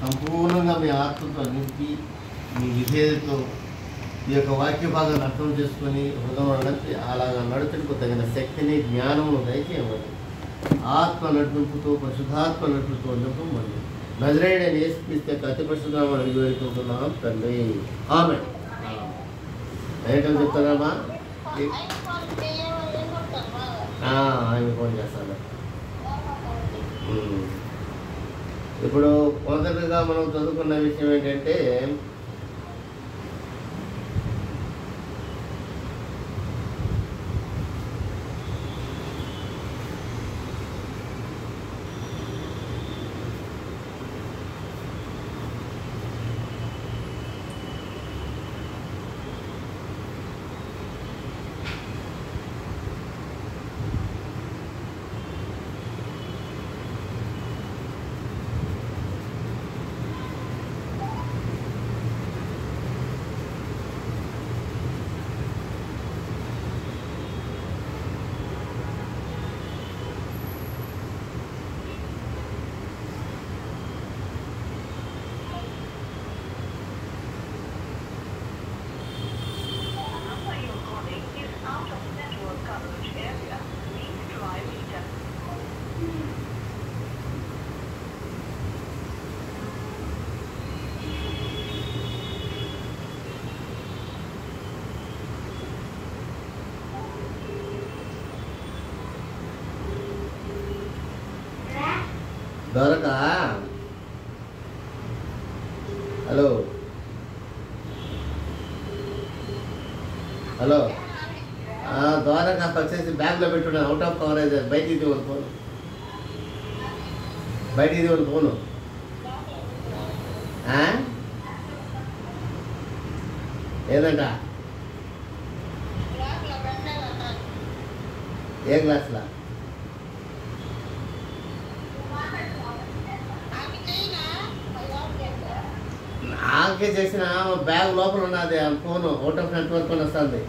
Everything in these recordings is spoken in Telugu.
సంపూర్ణంగా మీ ఆత్మతో నింపి మీ విధేయతతో ఈ యొక్క వాక్య భాగాన్ని అర్థం చేసుకొని హృదయం నడిపి అలాగా నడుచుకు తగిన శక్తిని జ్ఞానమును దయచేయమని ఆత్మ నడిపింపుతో పరిశుద్ధాత్మ నడిపింపుతో నింపమని నజరేయుడైన యేసుక్రీస్తు యొక్క అతి పరిశుద్ధనామమున అడిగి వేడుకుంటున్నాం తండ్రి. ఆమేన్. ఏంటని చెప్తారమ్మా? ఆయన ఫోన్ చేస్తాను. ఇప్పుడు మొదటగా మనం చదువుకున్న విషయం ఏంటంటే దొరక హలో హలో ద్వారకా వచ్చేసి బ్యాగ్లో పెట్టున్నాను. అవుట్ ఆఫ్ కవరేజ్ బయటికి తీవను ఫోను, బయటికి తీవను ఫోను. ఏదంట? ఏ క్లాస్లా? నాకే చేసిన బ్యాగ్ లోపల ఉన్నది ఫోను, అవుట్ ఆఫ్ నెట్వర్క్ అని వస్తుంది.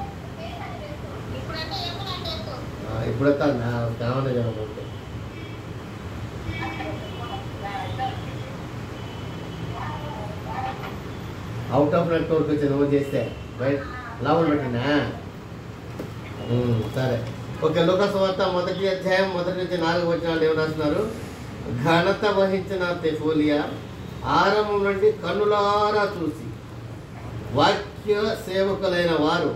ఇప్పుడు వస్తాను కావాలి జరగకపోతే. అవుట్ ఆఫ్ నెట్వర్క్ వచ్చి నువ్వు చేస్తే రైట్ లాభం పెట్టినా సరే. ఓకే, లూకాసు వార్త 1వ అధ్యాయం 1 నుంచి 4 వచనాలు ఏమి రాస్తున్నారు? ఘనత వహించిన తెఫోలియా ఆరంభం నుండి కన్నులారా చూసి వాక్య సేవకులైన వారు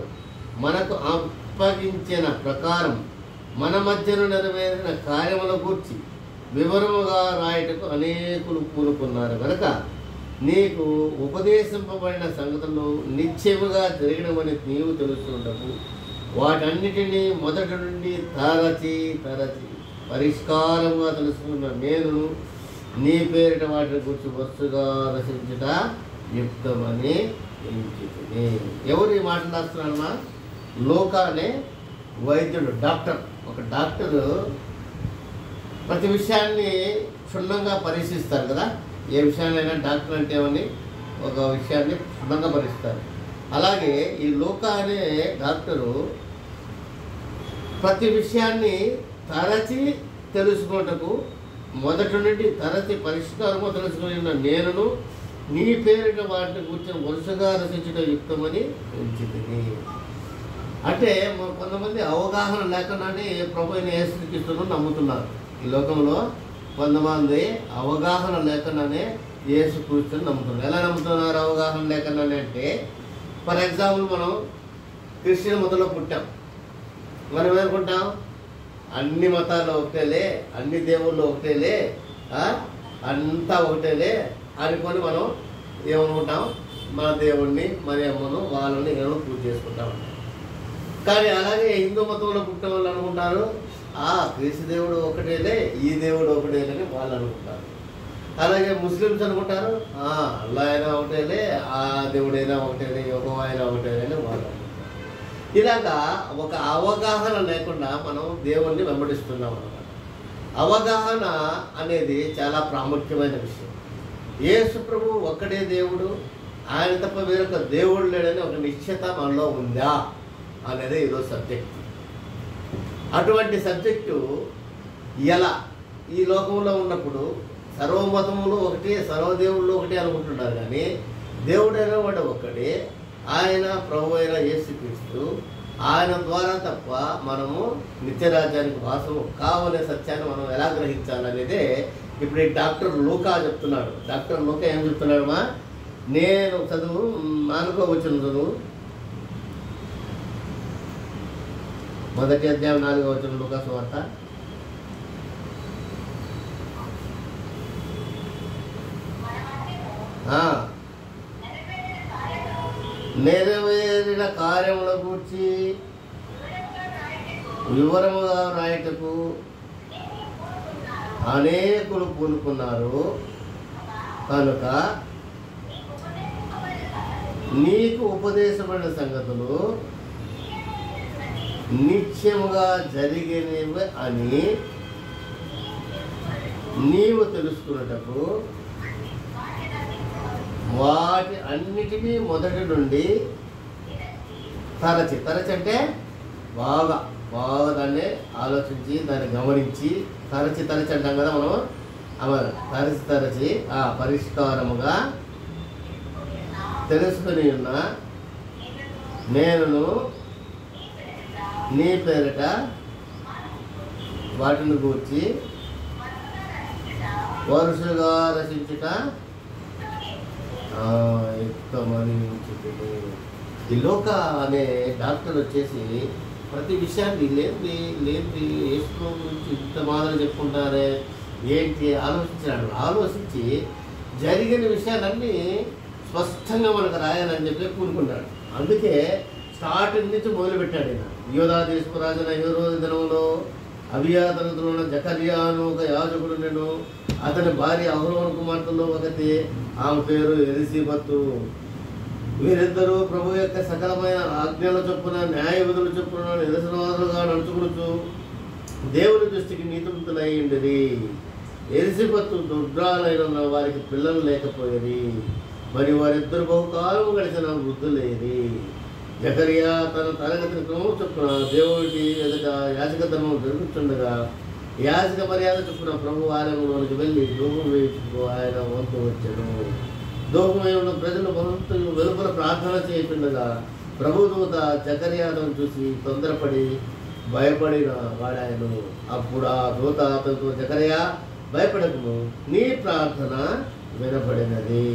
మనకు అప్పగించిన ప్రకారం మన మధ్యను నెరవేరిన కార్యముల గూర్చి వివరముగా రాయటకు అనేకులు పూనుకున్నారు కనుక నీకు ఉపదేశింపబడిన సంగతులు నిశ్చయముగా జరగడమని నీవు తెలుసుకుంటకు వాటన్నిటినీ మొదటి నుండి తరచి పరిష్కారంగా తెలుసుకున్న నేను నీ పేరిట వాటిని గురించి వరుసగా రచించుట యుక్తమని ఎంచుకుని. ఎవరు ఈ మాటలు రాస్తున్నారమ్మా? లోకా అనే వైద్యుడు, డాక్టర్. ఒక డాక్టరు ప్రతి విషయాన్ని క్షుణ్ణంగా పరీక్షిస్తారు కదా. ఏ విషయాన్నైనా డాక్టర్ అంటే ఏమని ఒక విషయాన్ని క్షుణ్ణంగా పరీక్షిస్తారు. అలాగే ఈ లోకా అనే డాక్టరు ప్రతి విషయాన్ని తరచి తెలుసుకున్నటకు మొదటి నుండి తరచి పరిష్కారము తెలుసుకుని ఉన్న నేనును నీ పేరిట వాటిని కూర్చొని వరుసగా రచించడం యుక్తమని ఎంచుకుని. అంటే కొంతమంది అవగాహన లేకుండానే ప్రభు అయిన యేసుక్రీస్తును నమ్ముతున్నారు. ఈ లోకంలో కొంతమంది అవగాహన లేకుండానే యేసుక్రీస్తుని నమ్ముతున్నారు. ఎలా నమ్ముతున్నారు అవగాహన లేకుండానే అంటే, ఫర్ ఎగ్జాంపుల్ మనం క్రిస్టియన్ మతంలో పుట్టాం. మనం ఏమనుకుంటాం? అన్ని మతాల్లో ఒకటేలే, అన్ని దేవుళ్ళు ఒకటేలే, అంతా ఒకటేలే అనుకొని మనం ఏమనుకుంటాం? మన దేవుణ్ణి మరి అమ్మను వాళ్ళని ఏమో పూజ చేసుకుంటామంట. కానీ అలాగే హిందూ మతంలో పుట్టిన వాళ్ళు అనుకుంటారు క్రీస్తు దేవుడు ఒకటేలే, ఈ దేవుడు ఒకటేలని వాళ్ళు అనుకుంటారు. అలాగే ముస్లిమ్స్ అనుకుంటారు అల్లా అయినా ఒకటేలే, ఆ దేవుడైనా ఒకటేలే, యెహోవా అయినా ఒకటేలే అని వాళ్ళు అనుకుంటారు. ఇలాగా ఒక అవగాహన లేకుండా మనం దేవుణ్ణి వెంబడిస్తున్నాం అన్నమాట. అవగాహన అనేది చాలా ప్రాముఖ్యమైన విషయం. యేసు ప్రభువు ఒక్కడే దేవుడు, ఆయన తప్ప వేరొక దేవుడు లేడని ఒక నిశ్చయత మనలో ఉందా అనేది ఈరోజు సబ్జెక్ట్. అటువంటి సబ్జెక్టు ఎలా ఈ లోకంలో ఉన్నప్పుడు సర్వమతములు ఒకటి, సర్వదేవుళ్ళు ఒకటి అనుకుంటున్నారు. కానీ దేవుడైన వాడు ఒక్కడే, ఆయన ప్రభు అయిన యేసుక్రీస్తు. ఆయన ద్వారా తప్ప మనము నిత్యరాజ్యానికి వాసము కావనే సత్యాన్ని మనం ఎలా గ్రహించాలనేదే ఇప్పుడు ఈ డాక్టర్ లూకా చెప్తున్నాడు. డాక్టర్ లూకా ఏం చెప్తున్నాడు? నేను చదువు 4వ వచనం చదువు. 1వ అధ్యాయం 4వ వచనం లూకా సువార్త. నెరవేరిన కార్యముల గురించి వివరముగా రాయటకు అనేకులు పూనుకున్నారు కనుక నీకు ఉపదేశమైన సంగతులు నిత్యముగా జరిగినవి అని నీవు తెలుసుకున్నటకు వాటి అన్నిటినీ మొదటి నుండి తరచి అంటే బాగా దాన్ని ఆలోచించి దాన్ని గమనించి తరచి అంటాం కదా మనం. తరచి పరిష్కారముగా తెలుసుకుని ఉన్న నేను నీ పేరిట వాటిని గూర్చి వరుసగా రచించుట యుక్తమని. ఈ లోక అనే డాక్టర్ వచ్చేసి ప్రతి విషయాన్ని లేనిది యేసు గురించి ఇంత మాదిరి చెప్పుకుంటారే ఏంటి ఆలోచించి జరిగిన విషయాలన్నీ స్పష్టంగా మనకు రాయాలని చెప్పి కూనుకున్నాడు. అందుకే స్టార్టింగ్ నుంచి మొదలుపెట్టాడు ఆయన. యూదా దేశపు రాజున హేరోదు దినంలో అబియా తరగతిలో ఉన్న జకర్యాను ఒక యాజకుడు నేను, అతని భార్య అహరోను కుమార్తెలో ఒకటి, ఆమె పేరు ఎలిసబెతు. వీరిద్దరూ ప్రభు యొక్క సకలమైన ఆజ్ఞల చొప్పున న్యాయ విధుల చొప్పున నిరసనవాదులుగా నడుచుకుంటూ దేవుని దృష్టికి నీతిమంతులై ఉండేది. ఎలిసబెతు దుర్గాలైన వారికి పిల్లలు లేకపోయేది, మరి వారిద్దరు బహుకాలం గడిచిన వృద్ధులేది. జకరియా తన తరగతిని క్రమం చొప్పున దేవుడి ఎదుట యాజక ధర్మం జరుగుతుండగా యాజక మర్యాద చొప్పున ప్రభు ఆలయంలోనికి వెళ్ళి ధూపం వేయించుకు ఆయన వంతు వచ్చాడు. ధూపమై ఉన్న ప్రజలు భక్తులు వెలుపల ప్రార్థన చేస్తుండగా ప్రభుదూత జకర్యాను చూసి తొందరపడి భయపడిన వాడాయను. అప్పుడు ఆ దూత అతనితో, జకర్యా భయపడకుము, నీ ప్రార్థన వినబడినది.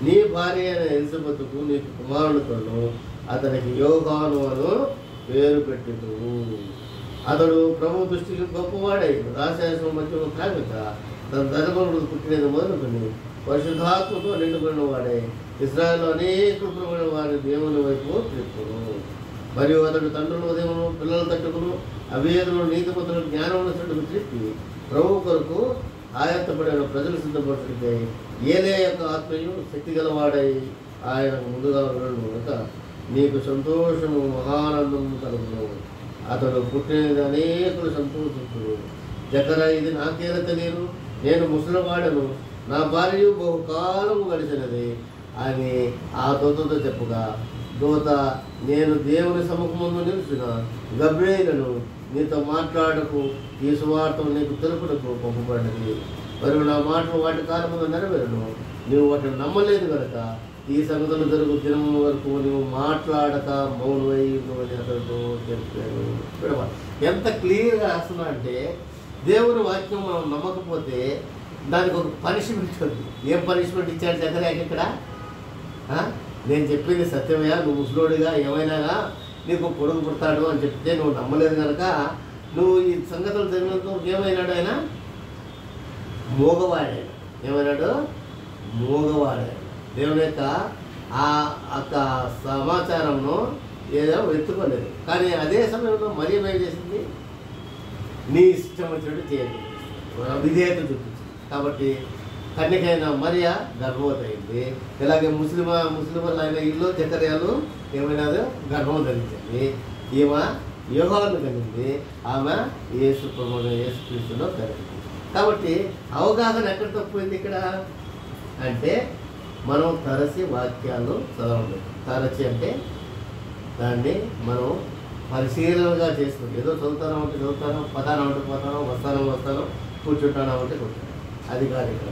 నీ భార్య అయిన ఎలిజబెతుకు నీకు కుమారుడుతోను, అతనికి యోహాను అను పేరు పెట్టు. అతడు ప్రభు దృష్టికి గొప్పవాడై రాశాసనం మధ్య త్రాగక తన ధర్మములు పుట్టినది మొదలుకొని పరిశుద్ధాత్మతో నిండుకున్న వాడే ఇశ్రాయేలులో అనేకులు వారి దేవుని వైపు తిప్పును. మరియు అతడు తండ్రుల ఉదయమును పిల్లల తట్టుకును అవిధులు నీతిమంతులు జ్ఞానమును చెడుకు తిప్పి ప్రభు కొరకు ఆయత్తపడిన ప్రజలు సిద్ధపడుతుంటే ఏలే యొక్క ఆత్మయు శక్తి గలవాడై ఆయన ముందుగా ఉండడం కనుక నీకు సంతోషము మహానందము కలుగును. అతడు పుట్టినది అనేకులు సంతోషించుడు. జకరా, ఇది నాకేలా తెలియను, నేను ముసలివాడను, నా భార్య బహుకాలము గడిచినది అని ఆ దూతతో చెప్పుగా, దూత, నేను దేవుని సముఖముందు నిలిచిన గబ్రియేలును నీతో మాట్లాడకు, ఈ సువార్తను నీకు తెలుపుటకు పంపబడినది. మరియు నా మాటలు వాటి కాలముగా నెరవేరును, నీవు వాటిని నమ్మలేదు కనుక ఈ సంగతులు జరుగు దినం వరకు నువ్వు మాట్లాడక మౌనమై అని అతడితో చెప్పాను. ఎంత క్లియర్గా రాస్తున్నా అంటే, దేవుని వాక్యం మనం నమ్మకపోతే దానికి ఒక పనిష్మెంట్ ఉంది. ఏం పనిష్మెంట్ ఇచ్చాడు జకర్యాకి ఇక్కడ? నేను చెప్పింది సత్యమయ్యా, నువ్వు ముసలోడిగా ఏమైనాగా నీకు కొడుకు పుడతాడు అని చెప్తే నువ్వు నమ్మలేదు కనుక నువ్వు ఈ సంగతులు జరిగినంత ఏమైనాడు? ఆయన మోగవాడాడు. ఏమైనాడు? మోగవాడాడు. దేవుని యొక్క ఆ సమాచారంను ఏదో వెతుకోలేదు. కానీ అదే సమయంలో మరియ ఏం చేసింది? నీ ఇష్టం వచ్చినట్టు చేయండి, విధేయత చూపించింది. కాబట్టి కన్యకైన మరియ గర్భవతి అయింది. ఇలాగే ముస్లింలు అయిన ఇల్లు జకర్యాలు ఏమైనాదో గర్భం ధరించింది. ఈమె యోహాను కలిగింది, ఆమె యేసుక్రీస్తులో కలిగింది. కాబట్టి అవగాహన ఎక్కడ తప్పిపోయింది ఇక్కడ అంటే, మనం తరచి వాక్యాలు చదవలేదు. తరచి అంటే దాన్ని మనం పరిశీలనగా చేసుకుంటాం. ఏదో చదువుతానో అంటే చదువుతాను, పతానం అంటే పోతాను, వస్తానో కూర్చుంటానో అంటే కూర్చుంటాను. అది కాదు ఇక్కడ.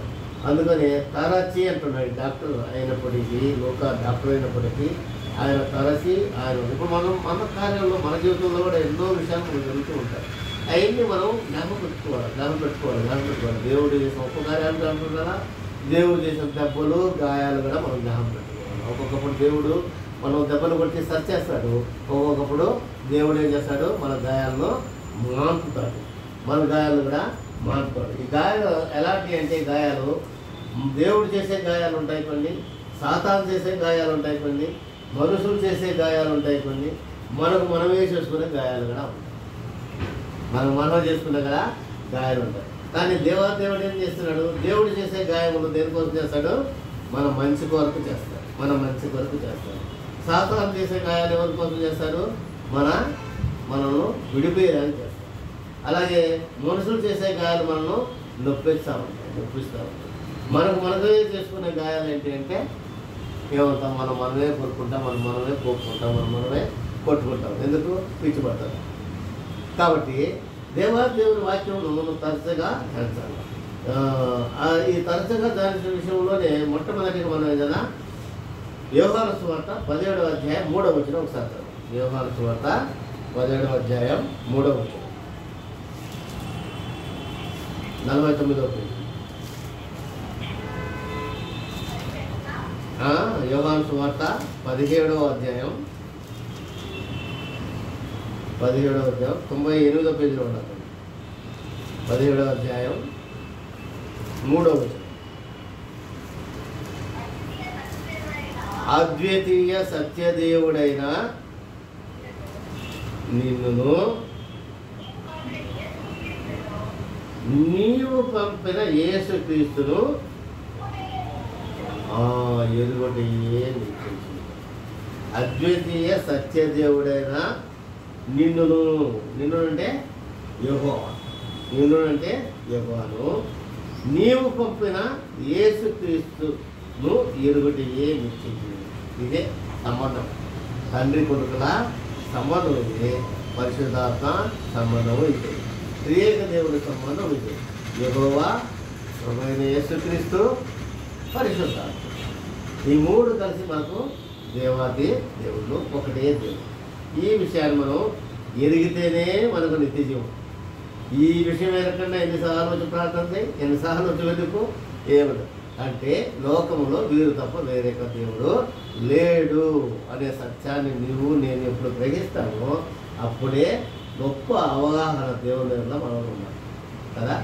అందుకని తరచి అంటున్నాడు. డాక్టర్ అయినప్పటికీ, డాక్టర్ అయినప్పటికీ ఆయన తరచి ఆయన ఇప్పుడు మన కార్యంలో మన జీవితంలో కూడా ఎన్నో విషయాలు మనకు జరుగుతూ ఉంటాయి. అవన్నీ మనం జ్ఞాపకం పెట్టుకోవాలి. దేవుడు చేసిన ఒక్క కార్యాలు అంటున్నారా, దేవుడు చేసిన దెబ్బలు గాయాలు కూడా మనం జ్ఞాపకం పెట్టుకోవాలి. ఒక్కొక్కప్పుడు దేవుడు మనం దెబ్బలు కొట్టి సరి చేస్తాడు, ఒక్కొక్కప్పుడు దేవుడు ఏం చేస్తాడు, మన గాయాలను మాన్పుతాడు, మన గాయాలు కూడా మాన్పుతాడు. ఈ గాయాలు ఎలాంటి అంటే, గాయాలు దేవుడు చేసే గాయాలు ఉంటాయి కొన్ని, సాతాను చేసే గాయాలు ఉంటాయి కొన్ని, మనుషులు చేసే గాయాలు ఉంటాయి కొన్ని, మనమే చేసుకునే గాయాలు కూడా ఉంటాయి. మనం చేసుకునే కదా గాయాలు ఉంటాయి. కానీ దేవుడు ఏం చేస్తున్నాడు, దేవుడు చేసే గాయములు దేనికోసం చేస్తాడు, మన మంచి కొరకు చేస్తాడు. సాతాను చేసే గాయాలు ఎవరి కోసం చేస్తాడు, మనను విడిపోయేదాన్ని చేస్తాడు. అలాగే మనుషులు చేసే గాయాలు మనను నొప్పిస్తూ ఉంటాయి. మనమే చేసుకునే గాయాలు ఏంటి అంటే ఏమవుతాం, మనమే కొట్టుకుంటాం, మనమే కోపుకుంటాం, మనమే కొట్టుకుంటాం. ఎందుకు? పిచ్చి పడతాం. కాబట్టి దేవుని వాక్యం మనం తరచుగా ధ్యానించాలి. ఈ తరచుగా ధ్యానించిన విషయంలోనే మొట్టమొదటిగా మనం ఏదైనా యోహాను సువార్త 17వ అధ్యాయం 3వ వచనం ఒకసారి చదువు. యోహాను సువార్త 17వ అధ్యాయం 3వ వచనం, 49వ పేజీ. యోహాను సువార్త 17వ అధ్యాయం 98వ పేజీలో ఉండాలి. 17వ అధ్యాయం 3వ వచనం. అద్వితీయ సత్యదేవుడైన నిన్నును నీవు పంపిన యేసుక్రీస్తును ఎరుగటయే నీకు. అద్వితీయ సత్యదేవుడైన నిన్ను అంటే యెహోవాను నీవు పంపిన యేసుక్రీస్తును ఎరుగటయే నిశ్చయించింది. ఇదే సంబంధం. తండ్రి కొడుకుల సంబంధం ఇది, పరిశుద్ధాత్మ సంబంధం ఇది, త్రియేక దేవుడి సంబంధం ఇది. యెహోవా, ప్రభువైన యేసుక్రీస్తు, పరిశుద్ధాత్మ, ఈ మూడు కలిసి మనకు దేవాది దేవుళ్ళు, ఒకటే దేవుడు. ఈ విషయాన్ని మనం ఎరిగితేనే మనకు నిత్య జీవం. ఈ విషయం ఎరగకుండా ఎన్నిసార్లు వచ్చి ప్రార్థన చేయి, ఎన్నిసార్లు వచ్చి వెతుకు, ఏమిటి అంటే లోకంలో వీరు తప్ప వేరే దేవుడు లేడు అనే సత్యాన్ని నేను ఎప్పుడు గ్రహిస్తానో అప్పుడే గొప్ప అవగాహన దేవుని మనం ఉన్నాం కదా.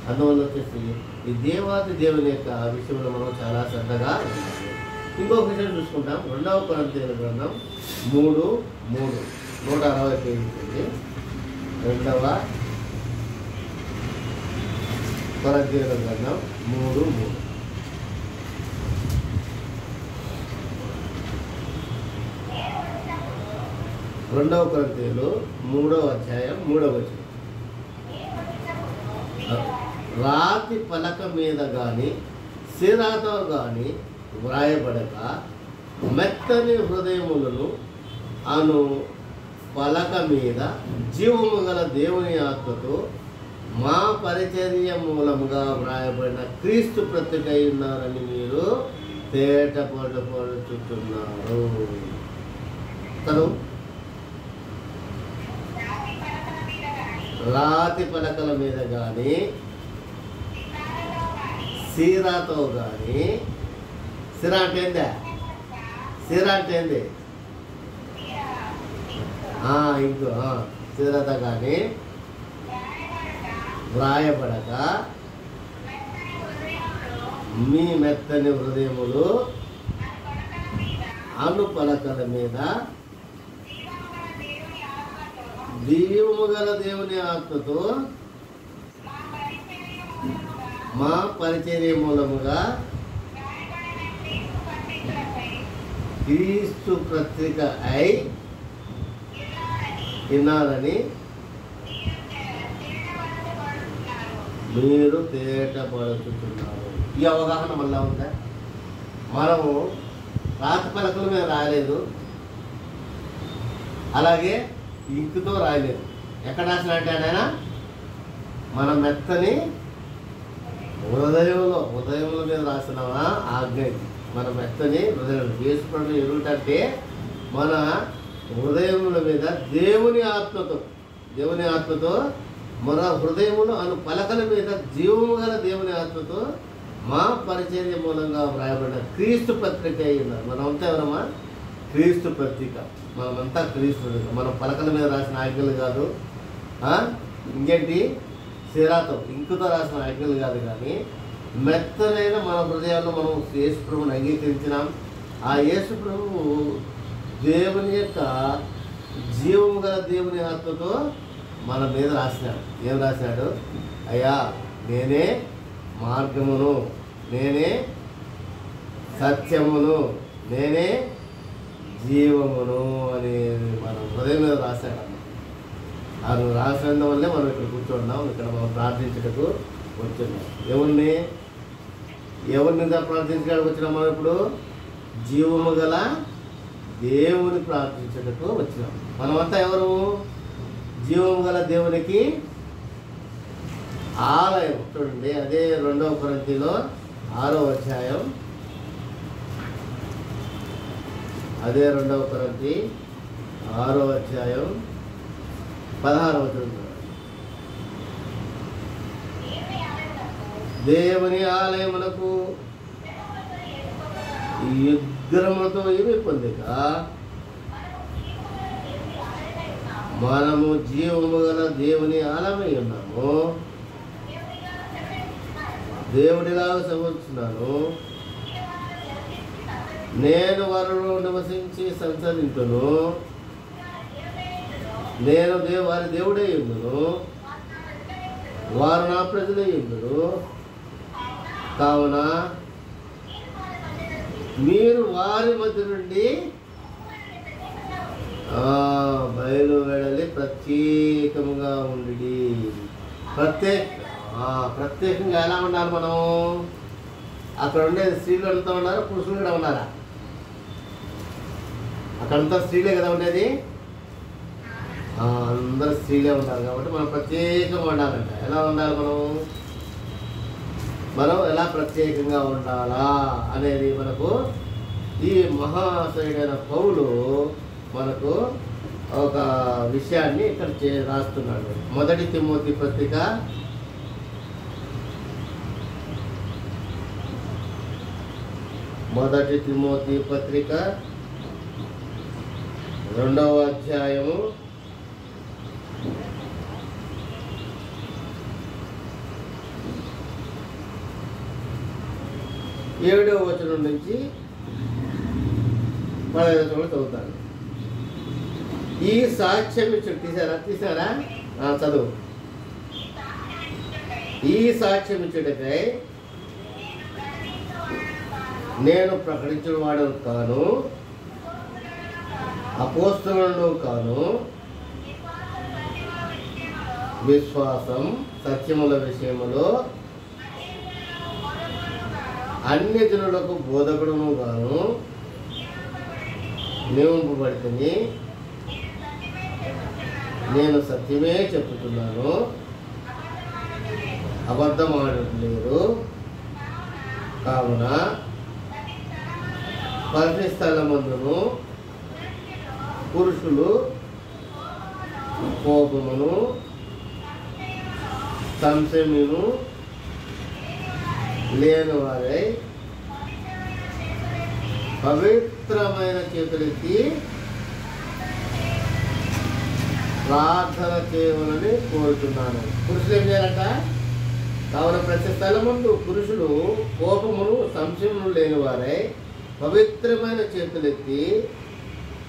అందువల్ల వచ్చేసి ఈ దేవాది దేవుని యొక్క విషయంలో మనం చాలా శ్రద్ధగా ఉండాలి. ఇంకొక విషయం చూసుకుంటాం. 2వ కొరింథీయుల గ్రంథం 3:3 160 పేజీ. 2వ కొరింథీయుల గ్రంథం 3:3. 2వ కొరింథీయులు 3వ అధ్యాయం 3వ వచనం. రాతి పలక మీద కానీ సిరాతో కానీ వ్రాయబడక మెత్తని హృదయములను అను పలక మీద జీవము గల దేవుని ఆత్మతో మా పరిచర్య మూలముగా వ్రాయబడిన క్రీస్తు ప్రత్యేకై ఉన్నారని మీరు తేటపడుచుతున్నారు. తను రాతి పలకల మీద కానీ సిరాతో కానీ, సిరా అంటే ఏందా? సిరా అంటే ఏంది? ఇంకో సిరాతో కానీ వ్రాయబడక మీ మెత్తని హృదయములు అను పలకల మీద జీవము గల దేవుని ఆత్మతో మా పరిచర్య మూలముగా క్రీస్తు పత్రిక అయి వినాలని మీరు తేటపడుతున్నారు. ఈ అవగాహన మళ్ళా ఉందా? మనము రాతి పలకల మీద రాయలేదు, అలాగే ఇంకుతో రాయలేదు. ఎక్కడ రాసినట్టు ఆయన మన మెత్తని హృదయంలో మీద రాసిన ఆజ్ఞ ఇది. మన మెత్తని హృదయం చేసుకున్న ఎరుగుటంటే మన హృదయముల మీద దేవుని ఆత్మతో మన హృదయములు అను పలకల మీద జీవము గల దేవుని ఆత్మతో మా పరిచర్య మూలంగా వ్రాయబడిన క్రీస్తు పత్రిక అయి ఉన్నారు. మనమంతా ఎవరమ్మా? క్రీస్తు పత్రిక. మనమంతా క్రీస్తు పత్రిక. మనం పలకల మీద రాసిన ఆజ్ఞలు కాదు, ఇంకేంటి సిరాతో ఇంకుతో రాసిన ఆజ్ఞలు కాదు, కానీ మెత్తనైన మన హృదయాల్లో మనం యేసుప్రభుని అంగీకరించినాం. ఆ యేసుప్రభువు దేవుని యొక్క జీవము గల దేవుని ఆత్మతో మన మీద రాసినాడు. ఏం రాసినాడు? అయ్యా, నేనే మార్గమును, నేనే సత్యమును, నేనే జీవమును అని మన హృదయం మీద రాశాడు. అది రాసిన వల్లే మనం ఇక్కడ కూర్చున్నాం, ఇక్కడ మనం ప్రార్థించటకు వచ్చున్నాం. ఎవరిని ప్రార్థించడానికి వచ్చినాం? మనం ఇప్పుడు జీవము గల దేవుని ప్రార్థించటకు వచ్చినాం. మనమంతా ఎవరు? జీవము గల దేవునికి ఆలయం. చూడండి, అదే 2వ కొరింథీలో 6వ అధ్యాయం, అదే 2వ కొరింథీ 6వ అధ్యాయం 16వ వచనం. దేవుని ఆలయమునకు విగ్రహములతో ఏమి పొందిక మనము జీవము గల దేవుని ఆలయమై ఉన్నాము. దేవుడిలాగా సమర్చున్నాను. నేను వారిలో నివసించి సంచరించును. నేను వారి దేవుడై ఉండును, వారు నా ప్రజలై ఉండును. కావున మీరు వారి మధ్య నుండి బయలు వెడలి ప్రత్యేకముగా ఉండి. ప్రత్యేకంగా ఎలా ఉండాలి మనం? అక్కడ ఉండేది స్త్రీలు అంతా ఉన్నారా, పురుషులు కూడా ఉన్నారా? అక్కడంతా స్త్రీలే కదా ఉండేది. అందరు స్త్రీలే ఉంటారు కాబట్టి మనం ప్రత్యేకంగా ఉండాలంట. ఎలా ఉండాలి మనం ఎలా ప్రత్యేకంగా ఉండాలా అనేది మనకు ఈ మహాశయుడైన పౌలు మనకు ఒక విషయాన్ని ఇక్కడ రాస్తున్నాడు. 1 తిమోతి పత్రిక 2వ అధ్యాయము 7వ వచనం నుంచి 15వ వచనం చదువుతాను. ఈ సాక్ష్యం తీసారా? చదువు. ఈ సాక్ష్యం ఇచ్చుటకై నేను ప్రకటించిన వాడు కాను, అపోస్తలుడు కాను, విశ్వాసం సత్యముల విషయములో అన్య జనులకు బోధకుడును గాను నియమింపబడితిని. నేను సత్యమే చెప్పుతున్నాను, అబద్ధమాడట్లేదు. కావున ప్రతి స్థలమందును పురుషులు కోపమును సంశయమును లేని వారై పవిత్రమైన చేతులెత్తి ప్రార్థన చేయమని కోరుతున్నాను. పురుషులు ఏం చేయాలంట? కావున ప్రతి స్థలముందు పురుషులు కోపమును సంశయమును లేని వారై పవిత్రమైన చేతులెత్తి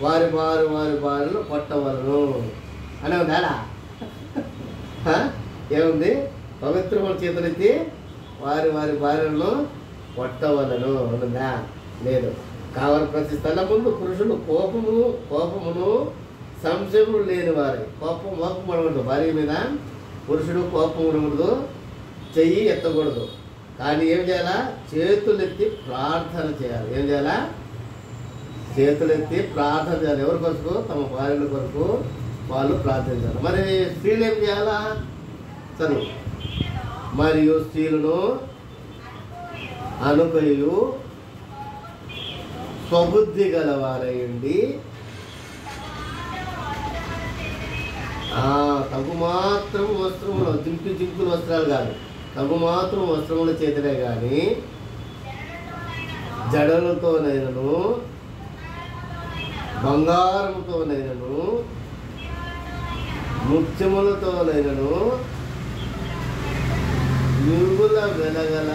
వారి భార్యను కొట్టవలను అని ఉందా? ఏముంది? పవిత్రమైన చేతులెత్తి వారి భార్యలను కొట్టవలను అనుందా? లేదు. కావాలి ప్రతి స్థలం ముందు పురుషులు కోపమును సంశయములు లేని వారే. కోపం పడకూడదు భార్య మీద. పురుషుడు కోపం ఉండకూడదు, చెయ్యి ఎత్తకూడదు. కానీ ఏం చేయాలా? చేతులెత్తి ప్రార్థన చేయాలి. ఏం చేయాలా? చేతులెత్తి ప్రార్థన చేయాలి. ఎవరి కొరకు? తమ భార్యల కొరకు వాళ్ళు ప్రార్థించాలి. మరి స్త్రీలు ఏం చేయాలా? చదువు. మరియు స్త్రీలను అనుకయు స్వబుద్ధి గలవారయండి తగు మాత్రం వస్త్రములు, జింకులు వస్త్రాలు కాదు, తగు మాత్రం వస్త్రముల చేతనే కానీ జడలతోనైనను బంగారముతోనైనను ముత్యములతోనైనను మిగుల వెలగల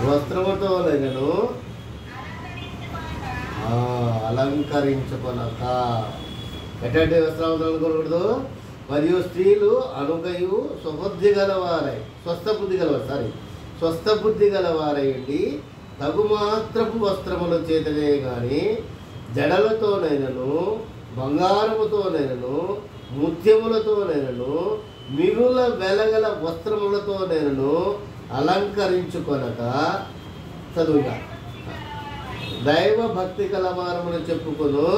వస్త్రముతోనైనను అలంకరించుకొనక. ఎటువంటి వస్త్రాలు అనుకోకూడదు. మరియు స్త్రీలు అనుకయు స్వబుద్ధి గలవారయండి తగు మాత్రపు వస్త్రముల చేతనే కానీ జడలతోనైనను బంగారముతోనైనను ముత్యములతోనైనను మిగుల వెలగల వస్త్రములతోనైనను అలంకరించుకొనక. చదువుగా దైవ భక్తి కలవారమును చెప్పుకొను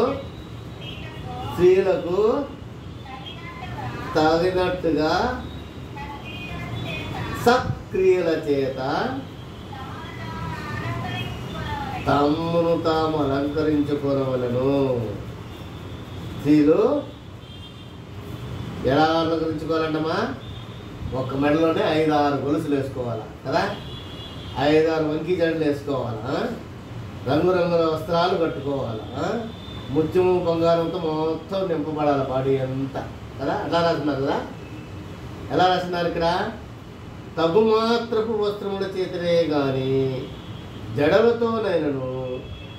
స్త్రీలకు తగినట్టుగా సత్క్రియల చేత తమ్మును తాము అలంకరించుకోవలను. స్త్రీలు ఎలా అలంకరించుకోవాలంటమ్మా? ఒక మెడలోనే 5-6 గొలుసులు వేసుకోవాలా కదా, 5-6 వంకీ జడలు వేసుకోవాలా, రంగురంగుల వస్త్రాలు కట్టుకోవాలా, ముత్యము బంగారంతో మొత్తం నింపబడాలి బాడీ అంతా కదా. అలా రాస్తున్నారు కదా. ఎలా రాస్తున్నారు ఇక్కడ? తగు మాత్రపు వస్త్రముల చేతనే కానీ జడలతోనైనను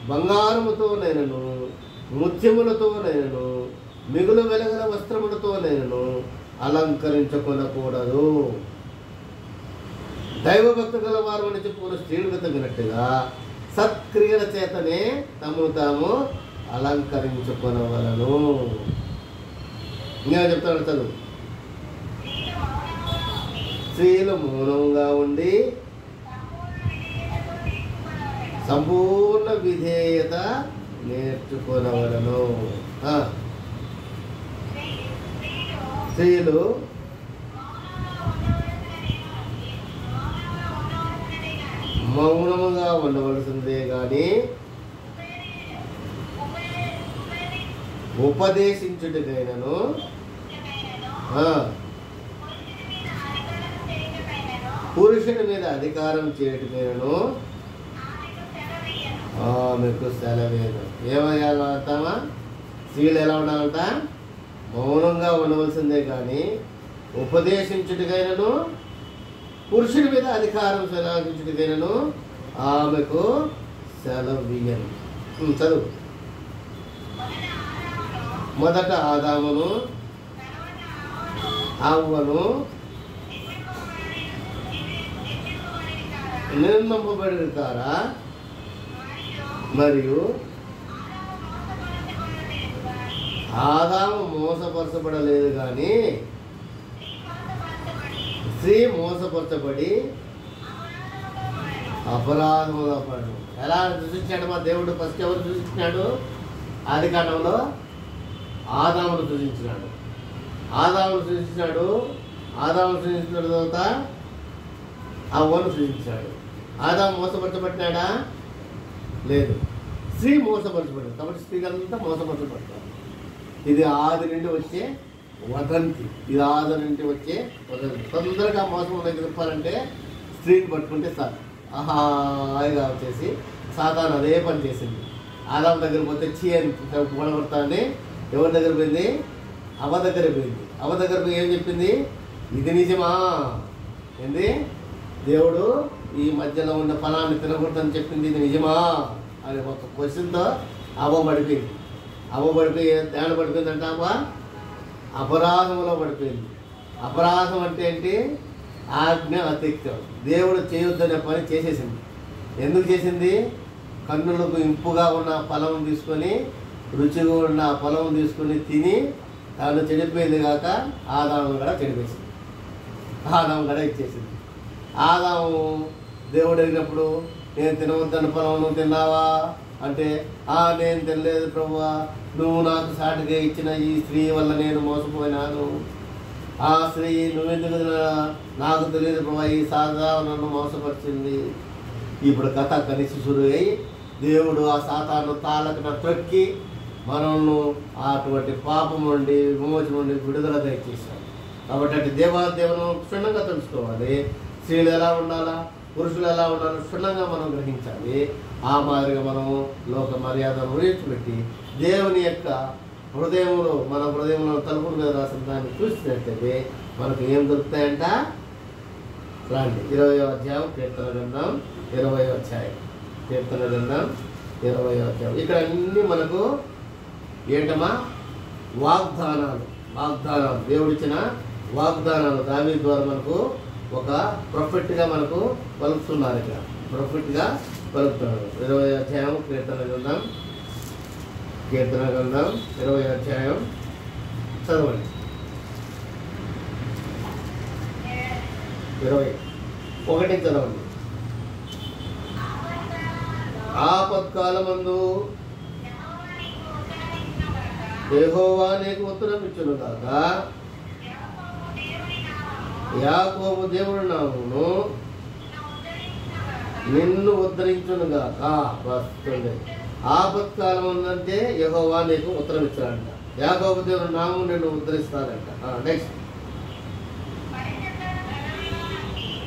బంగారముతోనైనను ముత్యములతోనైనను మిగులు వెలగల వస్త్రములతోనైనను అలంకరించుకొనకూడదు. దైవభక్తి గల వారు అని చెప్పుకున్న స్త్రీలకు తగినట్టుగా సత్క్రియల చేతనే తమను తాము అలంకరించుకొనవలను. ఇంకా చెప్తాడు చదువు. స్త్రీలు మౌనంగా ఉండి సంపూర్ణ విధేయత నేర్చుకొనవలను. స్త్రీలు మౌనముగా ఉండవలసిందే కానీ ఉపదేశించుటకైనను పురుషుని మీద అధికారం చేయటకైనను మీకు సెలవేను. ఏమయ్యాలంటామా? స్త్రీలు ఎలా ఉండాలంట? మౌనంగా ఉండవలసిందే కానీ ఉపదేశించుటకైనను పురుషుని మీద అధికారం సెలవించుటకైనను ఆమెకు సెలవియ్యను. చదువు. మొదట ఆదామును హవ్వను నిర్మింపబడితారా? మరియు ఆదాము మోసపరచబడలేదు కానీ స్త్రీ మోసపరచబడి అపరాధముగా పడను. ఎలా సృష్టించాడు మా దేవుడు? ఫస్ట్ ఎవరు సృష్టించినాడు? ఆదికాండంలో ఆదామును సృష్టించినాడు. ఆదామును సృష్టించిన తర్వాత హవ్వను సృష్టించాడు. ఆదాము మోసపరచబడినాడా? లేదు. స్త్రీ మోసపరచబడింది. కాబట్టి స్త్రీలంతా మోసపరచబడతారు. ఇది ఆది నుండి వచ్చే వదంతి. తొందరగా మోసం చెప్పాలంటే స్త్రీని పట్టుకుంటే సార్ హాయిగా వచ్చేసి సాతాను అదే పని చేసింది. ఆదాము దగ్గర పోతే చీ అని పొడగొడతానే ఎవరి దగ్గర పోయింది? అవ్వ దగ్గర పోయింది. అవ్వ దగ్గర పోయి ఏం చెప్పింది? ఇది నిజమా? ఏంది? దేవుడు ఈ మధ్యలో ఉన్న ఫలాన్ని తినకూడదని చెప్పింది, ఇది నిజమా అని ఒక క్వశ్చన్తో అవ్వ పడిపోయింది. దాని పడిపోయిందంటే అవ్వ అపరాధంలో పడిపోయింది. అపరాధం అంటే ఏంటి? ఆజ్ఞ అతిక్రమం. దేవుడు చేయొద్దనే పని చేసేసింది. ఎందుకు చేసింది? కన్నులకు ఇంపుగా ఉన్న ఫలం తీసుకొని, రుచిగా ఉన్న ఫలం తీసుకొని తిని తాను చెడిపోయింది కాక ఆదాము కూడా చెడిపేసింది. ఆదాము కూడా ఇచ్చేసింది. ఆదాము దేవుడు అడిగినప్పుడు నేను తినవద్దన్న ఫలం నువ్వు తిన్నావా అంటే నేను తినలేదు ప్రభువా, నువ్వు నాకు సాటిగా ఇచ్చిన ఈ స్త్రీ వల్ల నేను మోసపోయినాను, ఆ స్త్రీ నువ్వెందుకు నాకు తెలియదు ప్రభా, ఈ సాధారణను మోసపరిచింది. ఇప్పుడు కథ కలిసి శురు అయ్యి దేవుడు ఆ సాతాను తాళకన తొక్కి మనల్ని అటువంటి పాపం నుండి విమోచన నుండి విడుదల దయచేశాడు. కాబట్టి అటు దేవాదేవును క్షుణ్ణంగా తెలుసుకోవాలి. స్త్రీలు ఎలా ఉండాలా, పురుషులు ఎలా ఉండాలో క్షుణ్ణంగా మనం గ్రహించాలి. ఆ మాదిరిగా మనము లోక మర్యాదను విడిచిపెట్టి దేవుని యొక్క హృదయంలో, మన హృదయంలో తలుపుల మీద రాసిన దాన్ని చూసినట్టయితే మనకు ఏం దొరుకుతాయంట? రండి 20వ అధ్యాయం కీర్తన గ్రంథం 20వ అధ్యాయం, కీర్తన గ్రంథం 20వ అధ్యాయం. ఇక్కడ అన్నీ మనకు ఏంటమ్మా? వాగ్దానాలు. దేవుడిచ్చిన వాగ్దానాలు దావీదు ద్వారా మనకు ఒక ప్రొఫెట్గా మనకు పలుకుతున్నారు. ఇక్కడ ప్రొఫెట్గా పలుకుతున్నారు. 20వ అధ్యాయం కీర్తన గ్రంథం 20వ అధ్యాయం చదవండి. 21 చదవండి. ఆపత్కాలమందు యెహోవా నీకు ఉత్తరం ఇచ్చును గాక, యాకోబు దేవుడి నామమును నిన్ను ఉద్ధరించును గాక. వస్తుంది. ఆపత్కాలం ఉందంటే యెహోవా నీకు ఉత్తరం ఇచ్చాడంట. యాకోబు దేవుడి నామము నిన్ను ఉద్ధరిస్తారంట. నెక్స్ట్,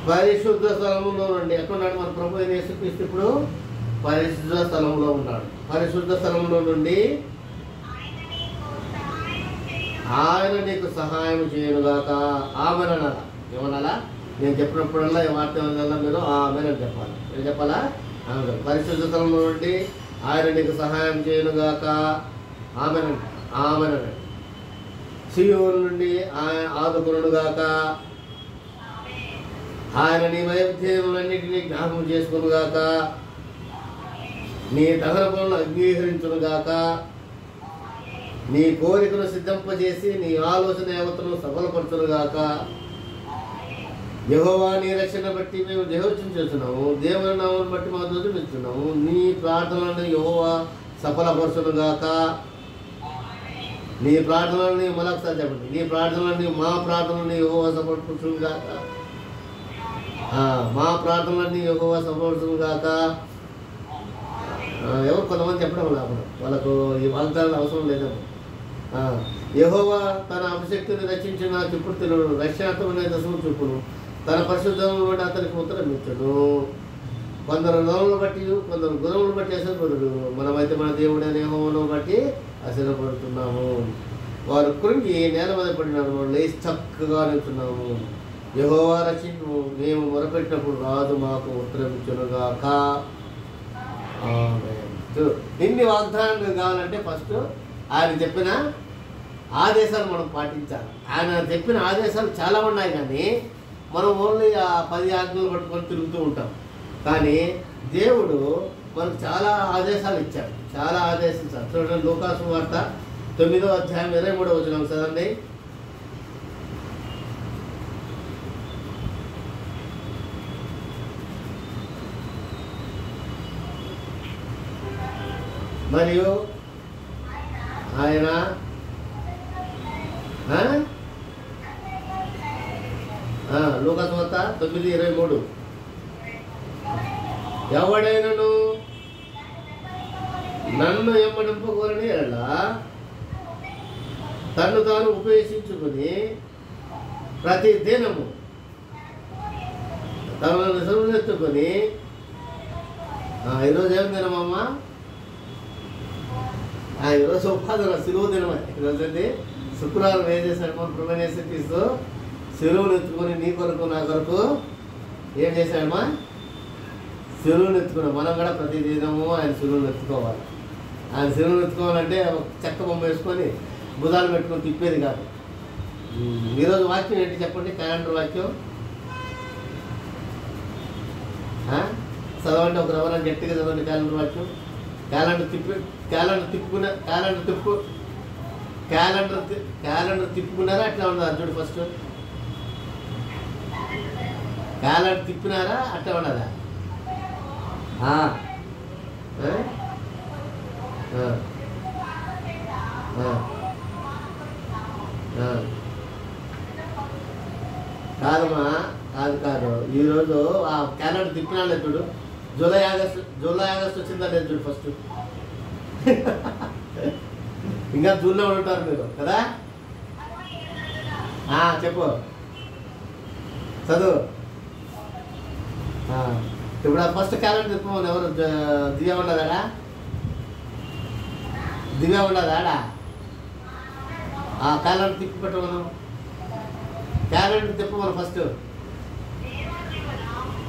పరిశుద్ధ స్థలంలో నుండి. ఎక్కడున్నాడు మన ప్రభు అయిన యేసుక్రీస్తు? ఇప్పుడు పరిశుద్ధ స్థలంలో ఉన్నాడు. పరిశుద్ధ స్థలంలో నుండి ఆయన నీకు సహాయం చేయనుగాక. ఆమెనలా ఏమనాలా? నేను చెప్పినప్పుడల్లా ఈ వార్త ఏమన్నా మీరు ఆమెనని చెప్పాలి. ఏం చెప్పాలా? ఆమె. పరిశుద్ధ స్థలంలో నుండి ఆయన నీకు సహాయం చేయనుగాక. ఆమెనండి. సీయోను నుండి ఆయన ఆదుకొనుగాక. ఆయన నీ వైవిధ్యములన్నింటినీ జ్ఞాపకం చేసుకునుగాక. నీ దహన పనులు అంగీకరించునుగాక. నీ కోరికను సిద్ధింపజేసి నీ ఆలోచన యావత్తును సఫలపరచునుగాక. యెహోవా నీ రక్షణ బట్టి మేము దేవోచన చేస్తున్నాము. దేవుని నామమును బట్టి మా దోషమిస్తున్నాము. నీ ప్రార్థనలను యెహోవా సఫలపరచునుగాక. నీ ప్రార్థనలని మరొకసారి చెప్పండి. నీ ప్రార్థనలని, మా ప్రార్థనలని యెహోవా సఫలపరచునుగాక. మా ప్రార్థనలన్నీ యెహోవా సఫలపరచునుగాక. ఎవరు కొంతమంది చెప్పడం లేకుండా వాళ్ళకు ఈ వాగ్దానాలు అవసరం లేదమ్మా. యెహోవా తన అభిషక్తిని రక్షించిన చుప్పుడుతుడు, రక్షణాత్మకమైన దశను చూపును. తన పరిశుద్ధమును బట్టి అతనికి ఉత్తరం ఇచ్చును. కొందరు నోములు బట్టి, కొందరు గుణములు బట్టి అసలుపడు. మనమైతే మన దేవుడైన యెహోవాను బట్టి అసలుపడుతున్నాము. వారు కృంగి నేల మీద పడినారు, లేచి చక్కగా నిల్చున్నాము. యెహోవా రక్షించు, మేము మొరపెట్టినప్పుడు రాజు మాకు ఉత్తరం ఇచ్చునుగాక. ఇన్ని వాగ్దానాలు కావాలంటే ఫస్ట్ ఆయన చెప్పిన ఆదేశాలు మనం పాటించాలి. ఆయన చెప్పిన ఆదేశాలు చాలా ఉన్నాయి, కానీ మనం ఓన్లీ ఆ 10 ఆజ్ఞలు పట్టుకొని తిరుగుతూ ఉంటాం. కానీ దేవుడు మనకు చాలా ఆదేశాలు ఇచ్చాడు, చాలా ఆదేశించాడు. చూడండి, లూకాసు వార్త 9వ అధ్యాయం 23వ వచనం చదవండి. మరియు ఆయన లూకాసు వార్త 9:23, ఎవడైనను నన్ను ఎమ్మడింపగోరని ఎలా తన్ను తాను ఉపేక్షించుకుని ప్రతి దినము తనను నిజమెత్తుకొని. ఈరోజు ఏం దినమమ్మా? ఈరోజు ఉపాధి సిలువు దినమే. ఈరోజు అండి శుక్రవారం ఏం చేశాడు మన ప్రభువైన క్రీస్తు? సిలువును ఎత్తుకొని నీ కొరకు నా కొరకు ఏం చేశాడమ్మా? సిలువును ఎత్తుకున్నాం. మనం కూడా ప్రతి దినము ఆయన సిలువును ఎత్తుకోవాలి. ఆయన సిలువును ఎత్తుకోవాలంటే చెక్క బొమ్మ వేసుకొని భుజాలు పెట్టుకొని తిప్పేది కాదు. ఈరోజు వాక్యం ఏంటి చెప్పండి? క్యాలెండర్ వాక్యం చదవండి. ఒక రవణ గట్టిగా చదవండి క్యాలెండర్ వాక్యం. క్యాలెండర్ తిప్పుకున్నారా? అట్లా ఉన్నదా? చూడు, ఫస్ట్ క్యాలెండర్ తిప్పినారా? అట్లా ఉన్నదా? కాదమ్మా, కాదు. ఈరోజు ఆ క్యాలెండర్ తిప్పినాడు చూడు, జూలై ఆగస్ట్ వచ్చిందా లేదు చూడు ఫస్ట్. ఇంకా జూన్లో ఉంటారు మీరు కదా. చెప్పు, చదువు. ఇప్పుడు ఆ ఫస్ట్ క్యాలెండర్ తిప్పమని ఎవరు? దివ్య ఉండదా? దివ్య ఉండదా ఆడా? ఆ క్యాలెండర్ తిప్పి పెట్టమను, క్యాలెండర్ తిప్పమను ఫస్ట్.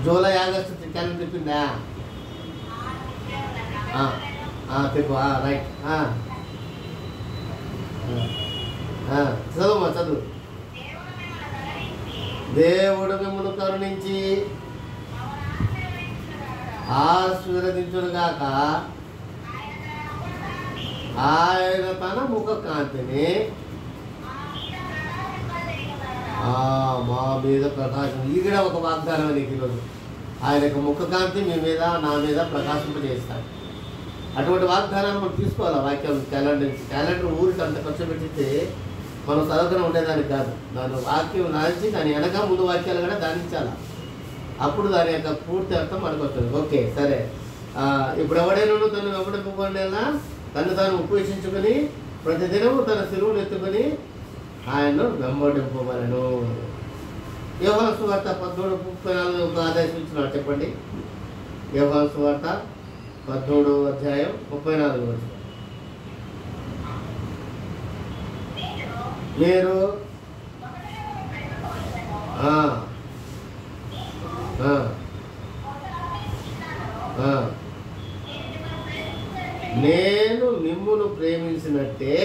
జూలై ఆగస్టు క్యాలెండర్ తిప్పిందా? తిప్పు. రైట్. చదువు చదువు. దేవుడు మిమ్మల్ని కరుణించి ఆశీర్వదించునుగాక, ఆయన తన ముఖ కాంతిని మా మీద ప్రకాశం. ఇది కూడా ఒక వాగ్దానం నీకు ఈరోజు. ఆయన యొక్క ముఖ కాంతి మీ మీద నా మీద ప్రకాశింపజేస్తాడు. అటువంటి వాగ్దానాన్ని మనం తీసుకోవాలి. వాక్యం క్యాలెండర్ ఊరికి అంత ఖర్చు పెట్టితే మనం చదవకుండా ఉండేదానికి కాదు. దాని వాక్యం నాచి దాని వెనక ముందు వాక్యాలు కూడా ధ్యానించాలి. అప్పుడు దాని యొక్క పూర్తి అర్థం మనకు వస్తుంది. ఓకే, సరే. ఇప్పుడు ఎవడైనా తను వెంబడింపబడినా తను తాను ఉపేక్షించుకొని ప్రతిదినము తన శిలువను ఎత్తుకొని ఆయన్ను వెంబడింపబడను. యోహాను సువార్త 13:34 ఆదేశం ఇచ్చినాడు. చెప్పండి. యోహాను సువార్త 13:34. మీరు నేను మిమ్మును ప్రేమించినట్టే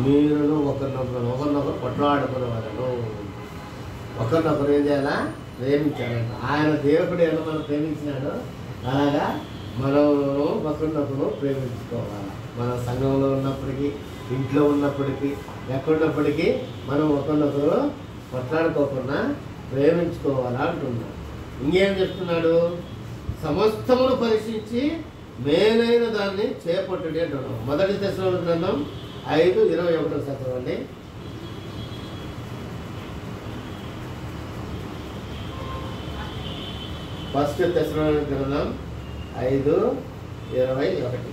మీరును ఒకరినొకరు కొట్లాడుకునేవాళ్ళను. ఒకరినొకరు ఏం చేయాలా? ప్రేమించాలంట. ఆయన దేవుడు ఎలా మనం ప్రేమించినాడో అలాగా మనం ఒకరినొకరు ప్రేమించుకోవాలి. మన సంఘంలో ఉన్నప్పటికీ, ఇంట్లో ఉన్నప్పటికీ, ఎక్కడున్నప్పటికీ మనం ఒకరినొకరు కొట్లాడుకోకుండా ప్రేమించుకోవాలా అంటున్నాడు. ఇంకేం చెప్తున్నాడు? సమస్తమును పరీక్షించి మేలైన దాన్ని చేపట్టుడి అంటున్నాడు. 1 తెస్సలోనికీ గ్రంథం 5:21 చదవండి. 1 తెస్సలోనికీ గ్రంథం 5:21.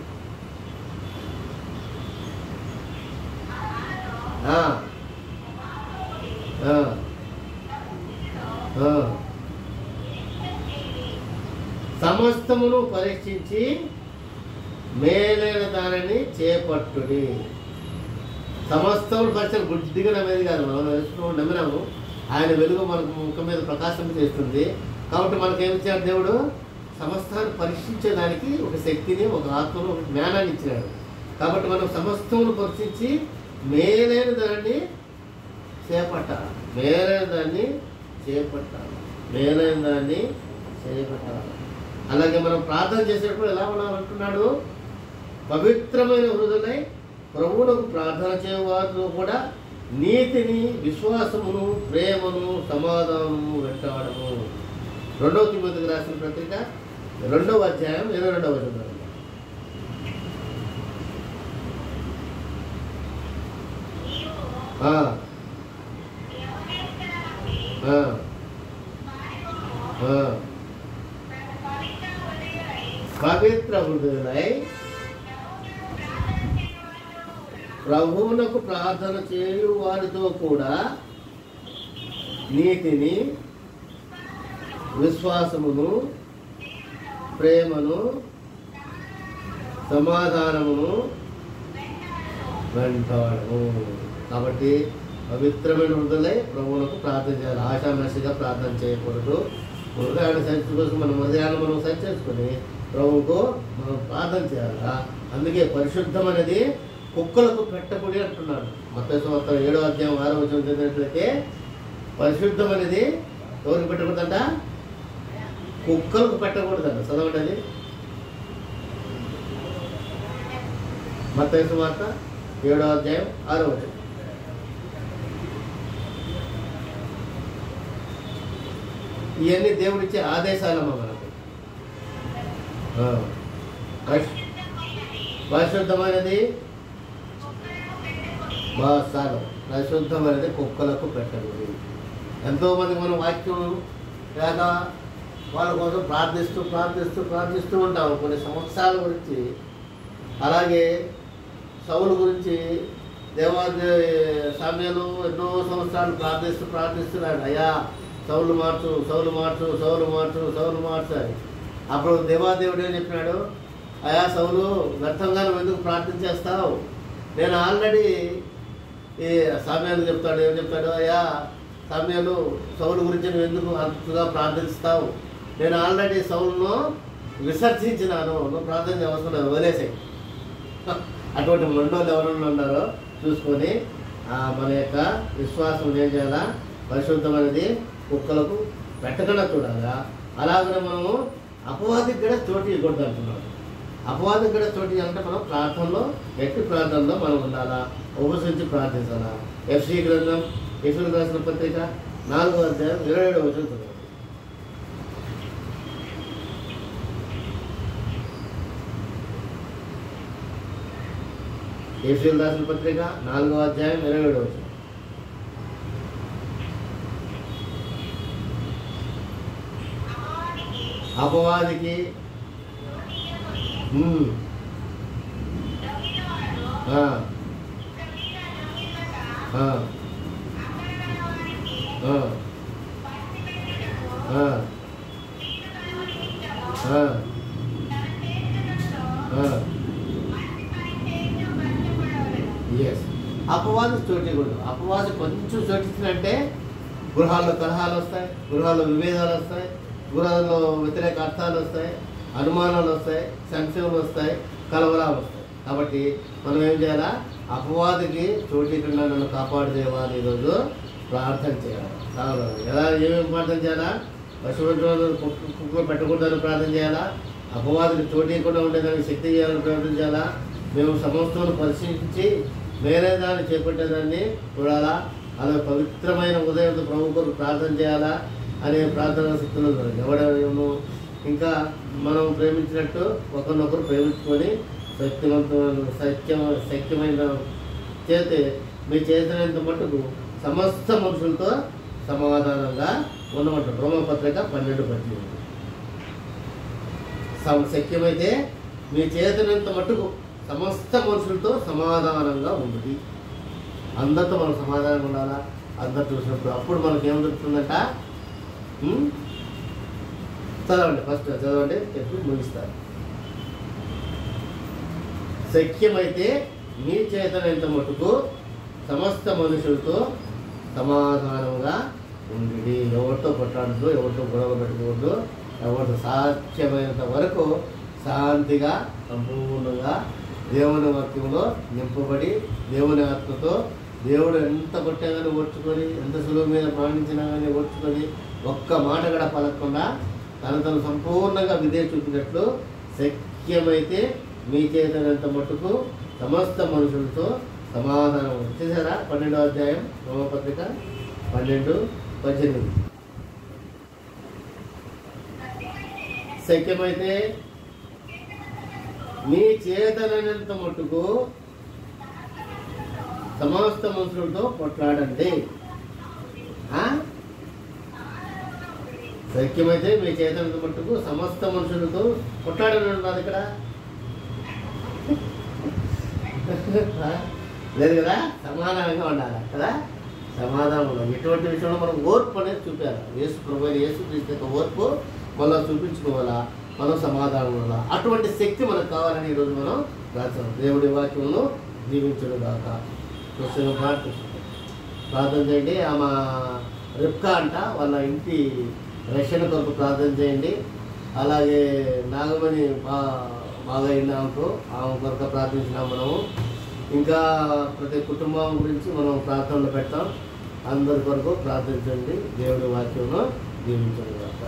సమస్తమును పరీక్షించి మేలైన దానిని చేపట్టుడి. సమస్తమును పరిచయం గుడ్డిగా నమ్మేది కాదు. మనం నమ్మినాము. ఆయన వెలుగు మనకు ముఖం మీద ప్రకాశం చేస్తుంది. కాబట్టి మనకేమి ఇచ్చాడు దేవుడు? సమస్తాన్ని పరీక్షించేదానికి ఒక శక్తిని, ఒక ఆత్మను, ఒక జ్ఞానాన్ని ఇచ్చినాడు. కాబట్టి మనం సమస్తమును పరీక్షించి మేలైన దాన్ని చేపట్టాలి. అలాగే మనం ప్రార్థన చేసేటప్పుడు ఎలా ఉండాలంటున్నాడు? పవిత్రమైన హృదయై ప్రభువునకు ప్రార్థన చేయవారితో కూడా నీతిని, విశ్వాసమును, ప్రేమను, సమాధానము వెంటాడము. 2 తిమోతికి రాసిన పత్రిక 2వ అధ్యాయం 22వ వచనం. పవిత్ర హృదయులై ప్రభువునకు ప్రార్థన చేయు వారితో కూడా నీతిని, విశ్వాసమును, ప్రేమను, సమాధానమును వెంటాడము. కాబట్టి పవిత్రమైన హృదయులై ప్రభువునకు ప్రార్థన చేయాలి. ఆశామసిగా ప్రార్థన చేయకూడదు. హృదయాన్ని సరిచేసుకొని మన హృదయాన్ని మనం సరిచేసుకొని ప్రభువుకు మనం ప్రార్థన చేయాలా. అందుకే పరిశుద్ధం అనేది కుక్కలకు పెట్టకూడదు అంటున్నాడు. మత్తయి సువార్త 7వ అధ్యాయం 6వ వచనం చదివినట్లయితే పరిశుద్ధం అనేది ఎవరికి పెట్టకూడదంట? కుక్కలకు పెట్టకూడదంట. చదవండి అది. మత్తయి సువార్త 7వ అధ్యాయం 6వ వచనం. ఇవన్నీ దేవుడిచ్చే ఆదేశాలమ్మా మనకు. పరిశుద్ధమైనది చాలు. పరిశుద్ధమైనది కుక్కలకు పెట్టకూడదు. ఎంతోమందికి మనం వాక్యం లేక వాళ్ళ కోసం ప్రార్థిస్తూ ఉంటాము కొన్ని సంవత్సరాల గురించి. అలాగే సౌలు గురించి సమయంలో ఎన్నో సంవత్సరాలు ప్రార్థిస్తున్నాడు, అయ్యా సౌలు మార్చు అని. అప్పుడు దేవాదేవుడు ఏం చెప్పినాడు, అయ్యా సౌలు వ్యర్థంగా నువ్వు ఎందుకు ప్రార్థించేస్తావు, నేను ఆల్రెడీ ఈ సమయాలు ఏం చెప్తాడు, అయ్యా సమయాలు సౌలు గురించి నువ్వు ఎందుకు అంతగా ప్రార్థిస్తావు, నేను ఆల్రెడీ సౌలును విసర్జించినాను, నువ్వు ప్రార్థన అవసరం లేదు, వదిలేసాయి. అటువంటి మండోళ్ళు ఎవరన్నా ఉన్నారో చూసుకొని మన యొక్క విశ్వాసం ఏం చేయాలా, పరిశుద్ధమైనది కుక్కలకు పెట్టకుండా చూడాలా. అలాగనే మనము అపవాదికి కూడా చోటు ఇవ్వకూడదు అంటున్నాడు. అపవాదికి కూడా చోటు అంటే మనం ప్రార్థనలో వ్యక్తి ప్రార్థనలో మనం ఉండాలా, ఉపసించి ప్రార్థించాలా. ఎఫ్ఎస్సీయులకు రాసిన పత్రిక 4వ అధ్యాయం 27వ వచనం. ఎఫ్ఎస్సీయులకు రాసిన పత్రిక 4వ అధ్యాయం 27వ వచనం. అపవాదికి అపవాది చోటికూడదు. అపవాది కొంచెం చోటించినంటే గృహాల్లో కలహాలు వస్తాయి, గృహాల్లో విభేదాలు వస్తాయి, గృహాల్లో వ్యతిరేక అర్థాలు వస్తాయి, అనుమానాలు వస్తాయి, సంశయాలు వస్తాయి, కలవరాలు వస్తాయి. కాబట్టి మనం ఏం చేయాలా, అపవాదికి చోటికుండా నన్ను కాపాడు దేవా అని ఈరోజు ప్రార్థన చేయాలి. ఎలా ఏమేమి ప్రార్థన చేయాలా, పశువులు కుక్కలు పెట్టకూడదని ప్రార్థన చేయాలా, అపవాదికి చోటికుండా ఉండేదానికి శక్తి చేయాలని ప్రార్థన చేయాలా, మేము సమస్యను పరిశీలించి వేరే దాన్ని చేపట్టేదాన్ని చూడాలా, అలాగే పవిత్రమైన ఉదయంతో ప్రభు కొరకు ప్రార్థన చేయాలా అనే ప్రార్థన శక్తులు ఎవడేమో. ఇంకా మనం ప్రేమించినట్టు ఒకరినొకరు ప్రేమించుకొని సత్యమైన చేతి మీ చేసినంత మట్టుకు సమస్త మనుషులతో సమాధానంగా ఉండమంటారు. రోమపత్రిక 12:18. శక్యమైతే మీ చేతనంత మట్టుకు సమస్త మనుషులతో సమాధానంగా ఉంటుంది. అందరితో మనం సమాధానంగా ఉండాలా. అందరు చూసినప్పుడు అప్పుడు మనకి ఏం దొరుకుతుందంట, చదవండి, ఫస్ట్ చదవండి, చెప్పి ముగిస్తారు. శక్యమైతే మీ చేతనంత మటుకు సమస్త మనుషులతో సమాధానంగా ఉండి, ఎవరితో కొట్లాడద్దు, ఎవరితో గొడవ పెట్టుకోవద్దు, ఎవరితో సాధ్యమైనంత వరకు శాంతిగా సంపూర్ణంగా దేవుని వాక్యంలో నింపబడి దేవుని ఆత్మతో దేవుడు ఎంత కొట్టా కానీ ఓర్చుకొని, ఎంత సులువు మీద ప్రాణించినా కానీ ఓర్చుకొని, ఒక్క మాట కూడా పలకకుండా తను సంపూర్ణంగా విధేయ చూపినట్లు శక్యమైతే మీ చేతనంత మట్టుకు సమస్త మనుషులతో సమాధానం. వచ్చేసారా 12వ అధ్యాయం రోమపత్రిక 12:18. శక్యమైతే మీ చేతనంత మట్టుకు సమస్త మనుషులతో కొట్లాడండి. శక్యమైతే మీ చేతనంత మట్టుకు సమస్త మనుషులతో కొట్లాడని ఉన్నది ఇక్కడ లేదు కదా, సమాధానంగా ఉండాలి కదా, సమాధానం ఉండాలి. ఎటువంటి విషయంలో మనం ఓర్పు అనేది చూపాలి. యేసు క్రీస్తు ఓర్పు మళ్ళీ చూపించుకోవాలా, మనం సమాధానం ఉండాలా. అటువంటి శక్తి మనకు కావాలని ఈరోజు మనం రాసాం. దేవుడి వాక్యంలో జీవించడం దాకా ప్రార్థన చేయండి. ఆమె రిప్కా అంట, వాళ్ళ ఇంటి రక్షణ కొరకు ప్రార్థన చేయండి. అలాగే నాగమణి బాగా అయినాకు ఆమె కొరకు ప్రార్థించినాం మనము. ఇంకా ప్రతి కుటుంబం గురించి మనం ప్రార్థనలు పెడతాం. అందరి కొరకు ప్రార్థించండి. దేవుడి వాక్యంలో జీవించండి కాక.